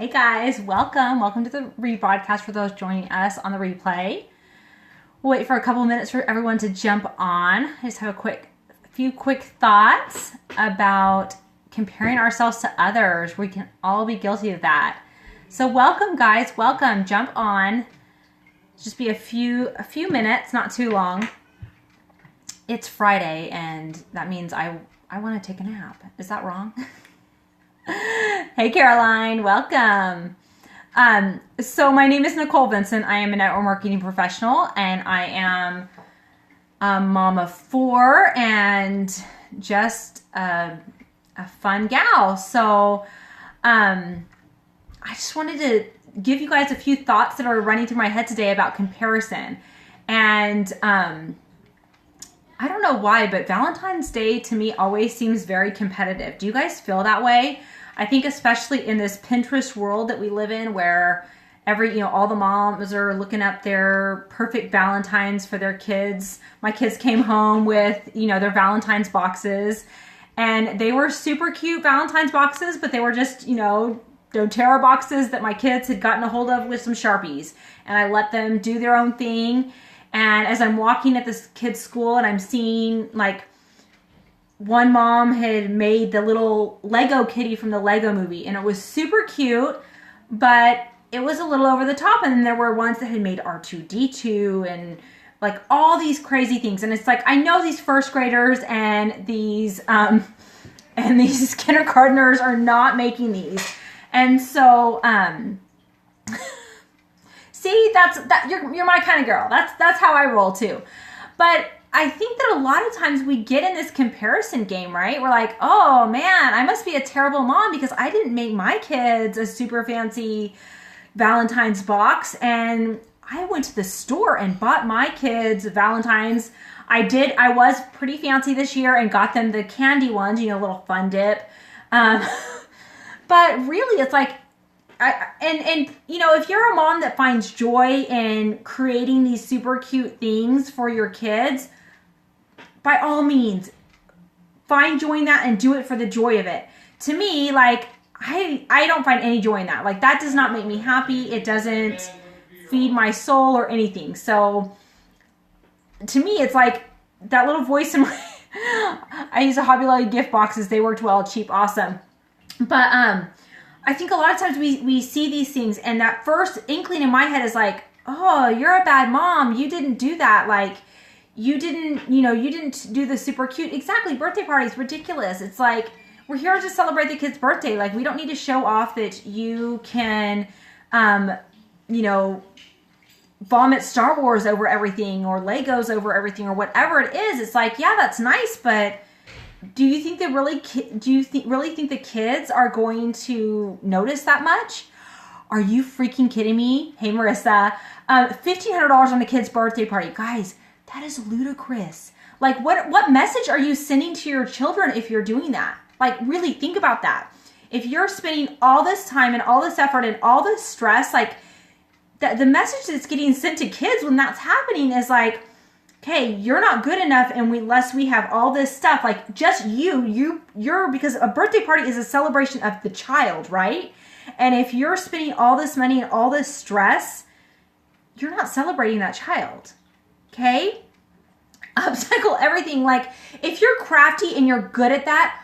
Hey guys, welcome to the rebroadcast for those joining us on the replay. We'll wait for a couple minutes for everyone to jump on. I just have a few quick thoughts about comparing ourselves to others. We can all be guilty of that. So welcome guys, welcome, jump on. Just be a few minutes, not too long. It's Friday and that means I want to take a nap. Is that wrong? Hey Caroline, welcome. So my name is Nicole Vincent. I am a network marketing professional and I am a mom of 4 and just a fun gal. So I just wanted to give you guys a few thoughts that are running through my head today about comparison. And I don't know why, but Valentine's Day to me always seems very competitive. Do you guys feel that way? I think especially in this Pinterest world that we live in where all the moms are looking up their perfect Valentines for their kids. My kids came home with, their Valentine's boxes and they were super cute Valentine's boxes, but they were just, doTERRA boxes that my kids had gotten a hold of with some Sharpies. And I let them do their own thing. And as I'm walking at this kid's school and I'm seeing one mom had made the little Lego kitty from the Lego movie and it was super cute, but it was a little over the top. And then there were ones that had made R2-D2 and all these crazy things. And it's I know these first graders and these kindergartners are not making these. And so, see, you're my kind of girl. That's how I roll too. But I think that a lot of times we get in this comparison game, right? We're like, oh man, I must be a terrible mom because I didn't make my kids a super fancy Valentine's box. And I went to the store and bought my kids Valentine's. I was pretty fancy this year and got them the candy ones, little fun dip. But really it's if you're a mom that finds joy in creating these super cute things for your kids, by all means, find joy in that and do it for the joy of it. To me, I don't find any joy in that. That does not make me happy. It doesn't feed my soul or anything. So to me, it's that little voice in my... I use a Hobby Lobby gift boxes. They worked well, cheap, awesome. But I think a lot of times we see these things and that first inkling in my head is oh, you're a bad mom. You didn't do that. You didn't do the super cute. Exactly. Birthday parties, ridiculous. It's we're here to celebrate the kid's birthday. We don't need to show off that you can, vomit Star Wars over everything or Legos over everything or whatever it is. It's yeah, that's nice, but do you think that really think the kids are going to notice that much? Are you freaking kidding me? Hey, Marissa, $1,500 on a kid's birthday party. Guys, that is ludicrous. What message are you sending to your children if you're doing that? Really think about that. If you're spending all this time and all this effort and all this stress, the message that's getting sent to kids when that's happening is okay, you're not good enough unless we have all this stuff. Just you're because a birthday party is a celebration of the child, right? And if you're spending all this money and all this stress, you're not celebrating that child. Okay? Upcycle everything. If you're crafty and you're good at that,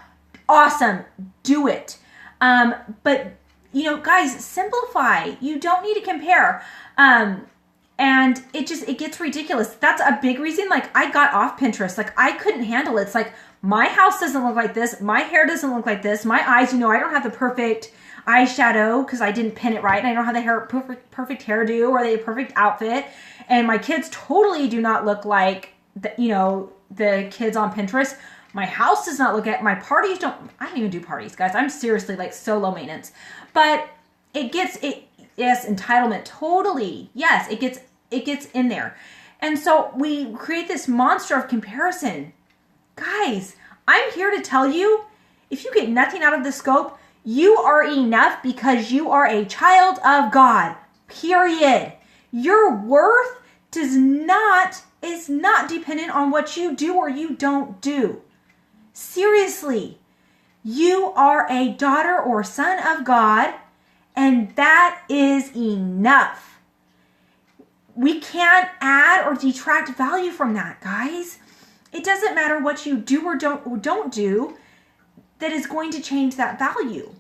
awesome. Do it. But guys, simplify. You don't need to compare. And it gets ridiculous. That's a big reason. I got off Pinterest. I couldn't handle it. It's my house doesn't look like this. My hair doesn't look like this. My eyes, I don't have the perfect eyeshadow because I didn't pin it right. And I don't have the perfect hairdo or the perfect outfit. And my kids totally do not look like the kids on Pinterest. My house does not look at, my parties I don't even do parties, guys. I'm seriously so low maintenance. But yes, entitlement, totally. Yes, it gets in there. And so we create this monster of comparison. Guys, I'm here to tell you, if you get nothing out of the scope, you are enough because you are a child of God, period. Your worth is not dependent on what you do or you don't do. Seriously, you are a daughter or son of God, And that is enough. We can't add or detract value from that, guys. It doesn't matter what you do or don't do that is going to change that value.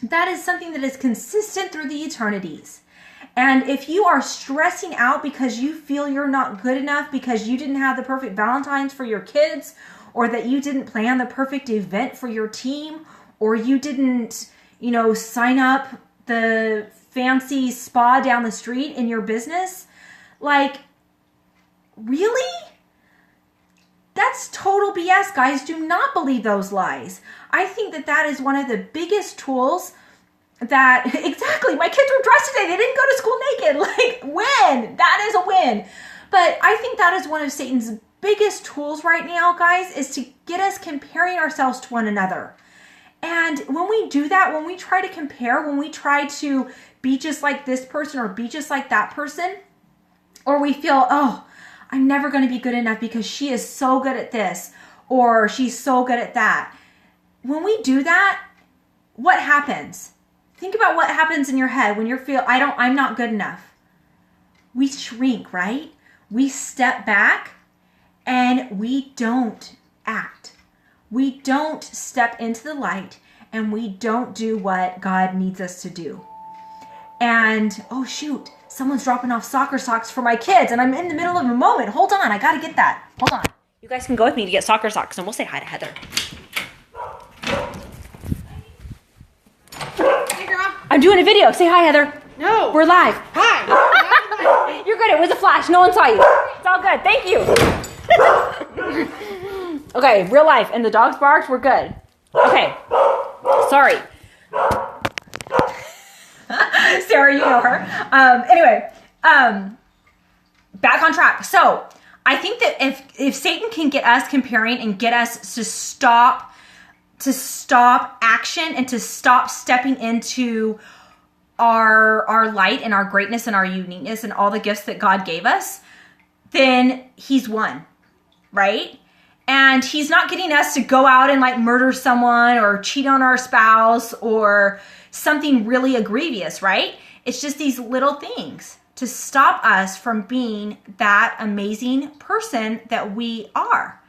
That is something that is consistent through the eternities. And if you are stressing out because you feel you're not good enough, because you didn't have the perfect Valentine's for your kids, or that you didn't plan the perfect event for your team, or you didn't, sign up the fancy spa down the street in your business, like, really? That's total BS, guys. Do not believe those lies. I think that is one of the biggest tools that, exactly, my kids were dressed today. They didn't go to school naked. Like, win. That is a win. But I think that is one of Satan's biggest tools right now, guys, is to get us comparing ourselves to one another. And when we do that, when we try to compare, when we try to be just like this person or be just like that person, or we feel, oh, I'm never going to be good enough because she is so good at this or she's so good at that. When we do that, what happens? Think about what happens in your head when you feel, I'm not good enough. We shrink, right? We step back and we don't act. We don't step into the light and we don't do what God needs us to do. And, oh shoot, someone's dropping off soccer socks for my kids and I'm in the middle of a moment. Hold on, I gotta get that. Hold on. You guys can go with me to get soccer socks and we'll say hi to Heather. Hey, girl. I'm doing a video. Say hi, Heather. No. We're live. Hi. You're good. It was a flash. No one saw you. It's all good. Thank you. Okay, real life. And the dogs barked. We're good. Okay. Sorry. Sarah, you know her. Anyway, back on track. So I think that if Satan can get us comparing and get us to stop action and to stop stepping into our light and our greatness and our uniqueness and all the gifts that God gave us, then he's won, right? And he's not getting us to go out and like murder someone or cheat on our spouse or something really egregious, right? It's just these little things to stop us from being that amazing person that we are.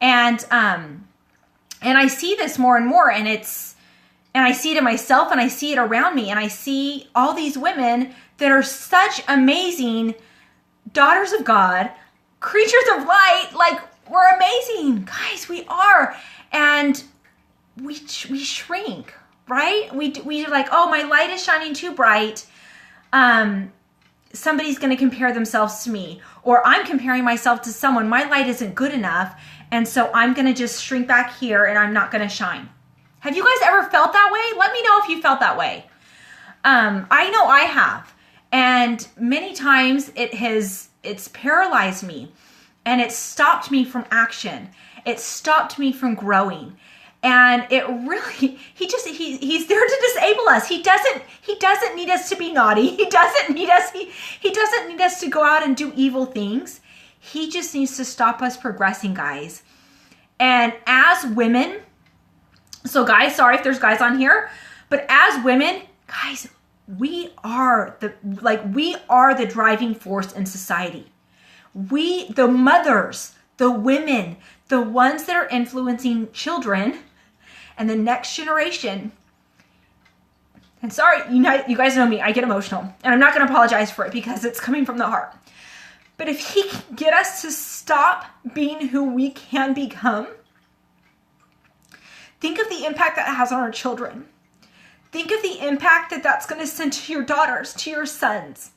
And I see this more and more, and I see it in myself and I see it around me, and I see all these women that are such amazing daughters of God, creatures of light. Like, we're amazing, guys, we are. And we shrink, right? We like, oh, my light is shining too bright. Somebody's going to compare themselves to me, or I'm comparing myself to someone. My light isn't good enough. And so I'm going to just shrink back here and I'm not going to shine. Have you guys ever felt that way? Let me know if you felt that way. I know I have. And many times it's paralyzed me, and it stopped me from action. It stopped me from growing. And it really, he's there to disable us. He doesn't need us to be naughty. He doesn't need us to go out and do evil things. He just needs to stop us progressing, guys. And as women, so guys, sorry if there's guys on here, but as women, guys, we are the driving force in society. We, the mothers, the women, the ones that are influencing children and the next generation. And sorry, you guys know me, I get emotional, and I'm not going to apologize for it because it's coming from the heart. But if he can get us to stop being who we can become, think of the impact that has on our children. Think of the impact that that's going to send to your daughters, to your sons.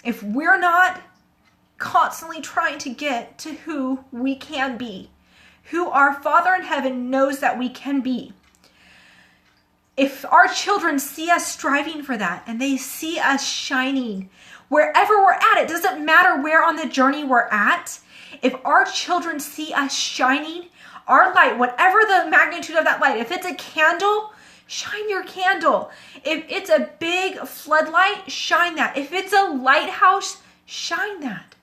If we're not constantly trying to get to who we can be, who our Father in heaven knows that we can be. If our children see us striving for that and they see us shining wherever we're at, it doesn't matter where on the journey we're at. If our children see us shining, our light, whatever the magnitude of that light, if it's a candle, shine your candle. If it's a big floodlight, shine that. If it's a lighthouse, shine that.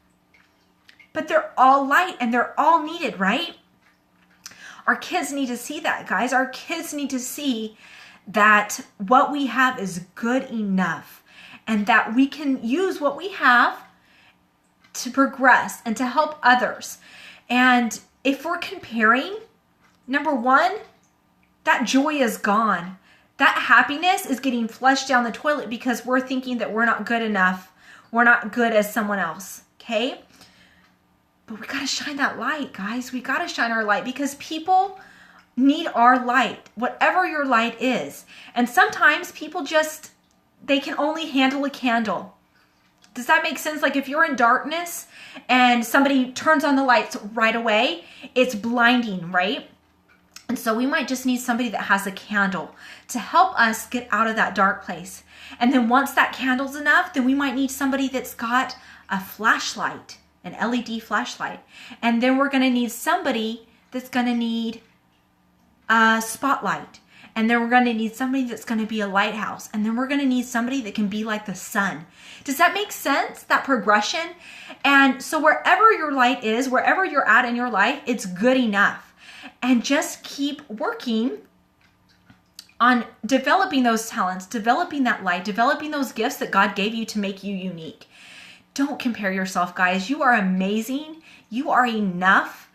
But they're all light and they're all needed, right? Our kids need to see that, guys. Our kids need to see that what we have is good enough and that we can use what we have to progress and to help others. And if we're comparing, number one, that joy is gone. That happiness is getting flushed down the toilet because we're thinking that we're not good enough. We're not good as someone else, okay? But we got to shine that light, guys. We got to shine our light because people need our light, whatever your light is. And sometimes people just, they can only handle a candle. Does that make sense? Like if you're in darkness and somebody turns on the lights right away, it's blinding, right? And so we might just need somebody that has a candle to help us get out of that dark place. And then once that candle's enough, then we might need somebody that's got a flashlight, an LED flashlight. And then we're going to need somebody that's going to need a spotlight. And then we're going to need somebody that's going to be a lighthouse. And then we're going to need somebody that can be like the sun. Does that make sense? That progression? And so wherever your light is, wherever you're at in your life, it's good enough. And just keep working on developing those talents, developing that light, developing those gifts that God gave you to make you unique. Don't compare yourself, guys. You are amazing. You are enough.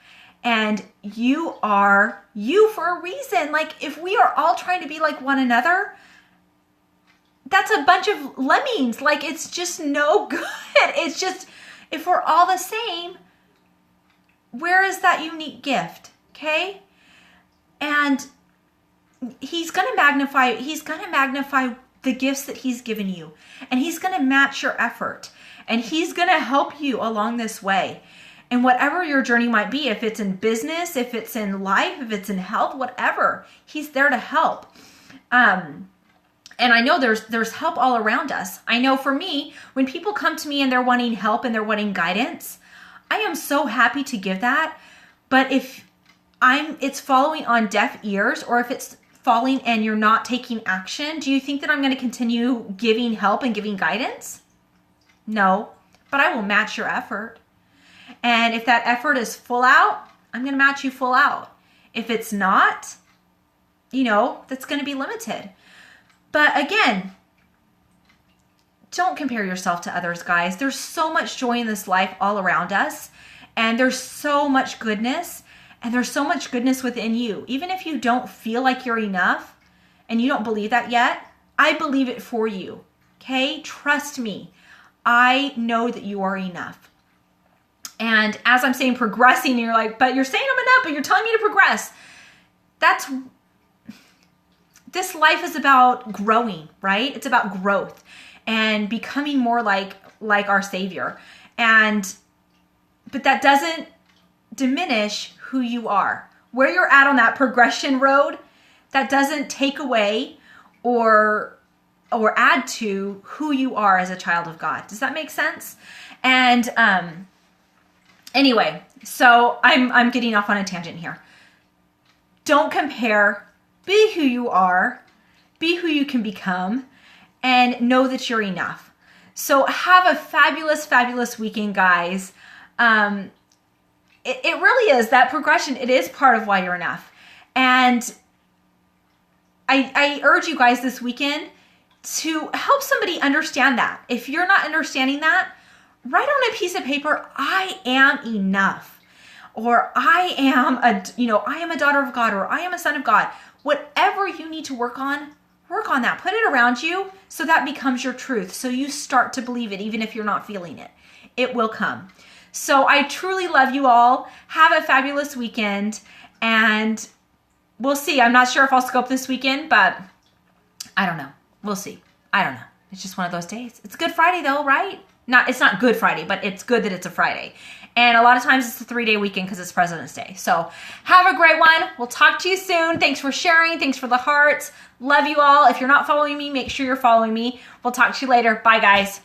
And you are you for a reason. Like if we are all trying to be like one another, that's a bunch of lemmings. Like it's just no good. It's just, if we're all the same, where is that unique gift? Okay? And he's going to magnify the gifts that he's given you. And he's going to match your effort. And he's going to help you along this way. And whatever your journey might be, if it's in business, if it's in life, if it's in health, whatever, he's there to help. And I know there's help all around us. I know for me, when people come to me and they're wanting help and they're wanting guidance, I am so happy to give that. But if it's falling on deaf ears, or if it's falling and you're not taking action, do you think that I'm going to continue giving help and giving guidance? No, but I will match your effort. And if that effort is full out, I'm going to match you full out. If it's not, that's going to be limited. But again, don't compare yourself to others, guys. There's so much joy in this life all around us. And there's so much goodness. And there's so much goodness within you. Even if you don't feel like you're enough and you don't believe that yet, I believe it for you. Okay? Trust me. I know that you are enough. And as I'm saying progressing, and you're like, but you're saying I'm enough, but you're telling me to progress. This life is about growing, right? It's about growth and becoming more like our Savior. But that doesn't diminish who you are. Where you're at on that progression road, that doesn't take away or add to who you are as a child of God. Does that make sense? And anyway, so I'm getting off on a tangent here. Don't compare. Be who you are. Be who you can become. And know that you're enough. So have a fabulous, fabulous weekend, guys. It really is that progression. It is part of why you're enough. And I urge you guys this weekend to help somebody understand that. If you're not understanding that, write on a piece of paper, I am enough. Or I am a daughter of God, or I am a son of God. Whatever you need to work on that. Put it around you so that becomes your truth. So you start to believe it even if you're not feeling it. It will come. So I truly love you all. Have a fabulous weekend. And we'll see. I'm not sure if I'll scope this weekend, but I don't know. We'll see. I don't know. It's just one of those days. It's Good Friday though, right? It's not Good Friday, but it's good that it's a Friday. And a lot of times it's a 3-day weekend because it's President's Day. So have a great one. We'll talk to you soon. Thanks for sharing. Thanks for the hearts. Love you all. If you're not following me, make sure you're following me. We'll talk to you later. Bye, guys.